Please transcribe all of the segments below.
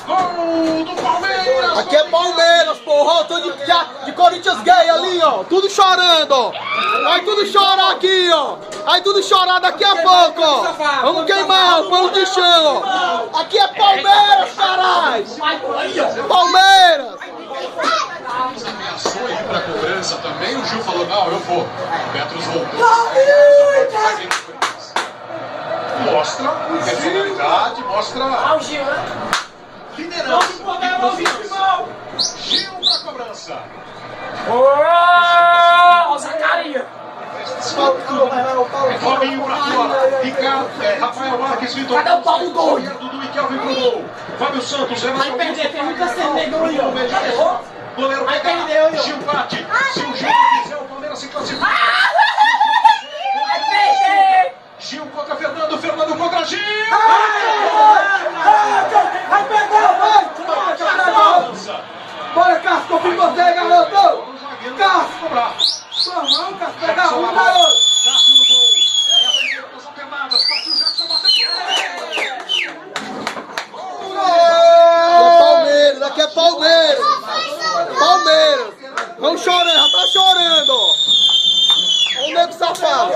Gol do Palmeiras! Aqui é Palmeiras, porra. Eu tô de Corinthians gay ali, ó. Tudo chorando, ó. Vai tudo chorar aqui, ó. Vai tudo chorar daqui a pouco, ó. Vamos queimar o pano de chão, ó. Aqui é Palmeiras, caralho. Palmeiras. Ameaçou ir pra cobrança também. O Gil falou: não, eu vou. Petros voltou. Mostra personalidade, mostra liderança e confiança. Gil pra cobrança. Ô, Zacaria! Robinho pra fora. Ricardo, Rafael Marques, Vitor. Cadê o Paulo doido? Dudu e Kelvin pro gol. Fábio Santos, Vai perder, tem muita cerveja aí, ó. Goleiro Vai pega. perder, ó. Gil bate. Se o Gil fizer, o Palmeiras se classifica. Vai perder! Gil contra Fernando, Fernando contra Gil. Vai pegar, vai. Bora, Cássio, confio em você, garoto. Cássio. Cobrar. Sua mão, Cássio, pega um, garoto. Cássio no gol. Essa é das alternadas. Partiu Jackson, Palmeiras, aqui é Palmeiras. Palmeiras. Não chorando, já tá chorando, ó. Olha o nego safado.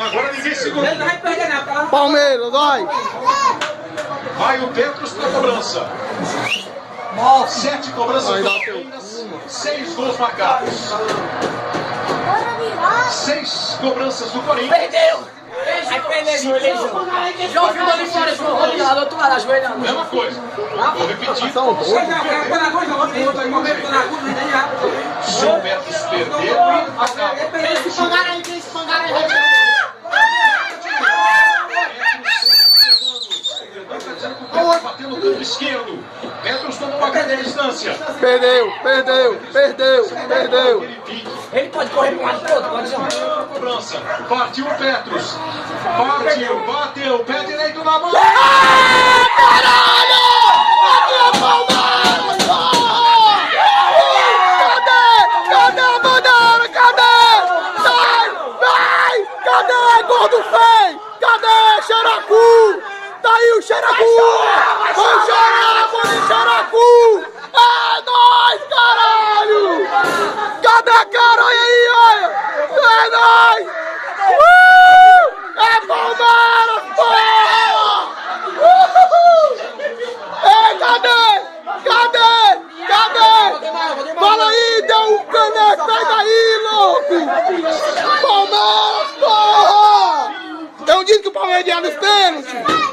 Agora ninguém segura. Ele não vai perder, não, tá? Palmeiras, vai. Vai o Petros pra cobrança. 7 cobranças Vai do dar teu Palmeiras, 6 gols marcados. 6 cobranças do Corinthians. Perdeu! Vai perder, João. João ficou ali fora, João. Olha lá, do outro lado, ajoelhando. Mesma coisa. Vou repetir. Se o Petros perder, acaba. Bateu no canto esquerdo. Petros tomou uma grande distância. Perdeu, perdeu, perdeu, perdeu. Ele pode correr para um lado pro outro, pode não. Cobrança. Partiu o Petros. Partiu, bateu, pé direito na mão. Caralho! Aqui é Palmeiras, porra! Cadê? Cadê a bandeira? Cadê? Sai! Vai! Cadê, gordo feio? Cadê, xeracu? Tá aí o xeracu! Vamos chorar, vamos xeracu! É nóis, caralho! Cadê a cara? Olha aí, olha! É nóis! É Palmeiras, porra! Ei, cadê? Cadê? Cadê? Fala aí, deu um caneco, pega aí, louco! Palmeiras, porra! Eu disse que o Palmeiras ia nos pênaltis!